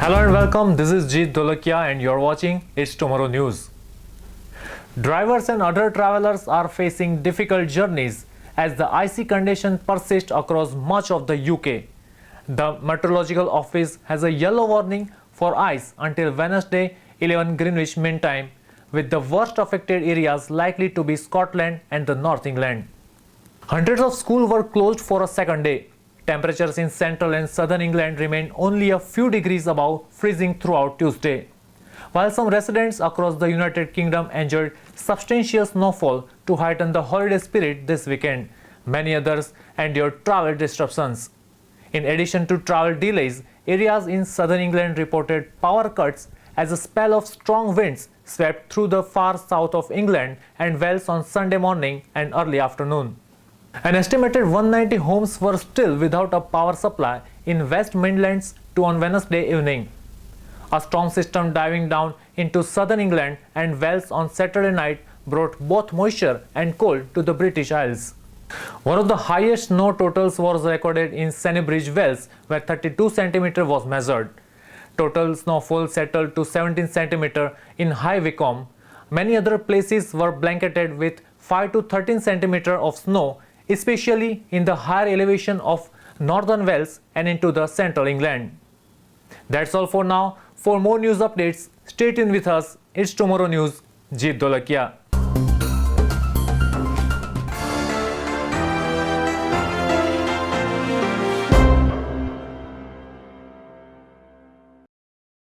Hello and welcome, this is Jeet Dolakia and you're watching It's Tomorrow News. Drivers and other travelers are facing difficult journeys as the icy conditions persist across much of the UK. The Meteorological Office has a yellow warning for ice until Wednesday 11 Greenwich Mean Time, with the worst affected areas likely to be Scotland and the North England. Hundreds of schools were closed for a second day. Temperatures in central and southern England remained only a few degrees above freezing throughout Tuesday. While some residents across the United Kingdom enjoyed substantial snowfall to heighten the holiday spirit this weekend, many others endured travel disruptions. In addition to travel delays, areas in southern England reported power cuts as a spell of strong winds swept through the far south of England and Wales on Sunday morning and early afternoon. An estimated 190 homes were still without a power supply in West Midlands on Wednesday evening. A storm system diving down into southern England and Wales on Saturday night brought both moisture and cold to the British Isles. One of the highest snow totals was recorded in Sennybridge, Wales, where 32 cm was measured. Total snowfall settled to 17 cm in High Wycombe. Many other places were blanketed with 5 to 13 cm of snow, especially in the higher elevation of northern Wales and into the central England. That's all for now. For more news updates, stay tuned with us. It's Tomorrow News. Jeet Dolakia.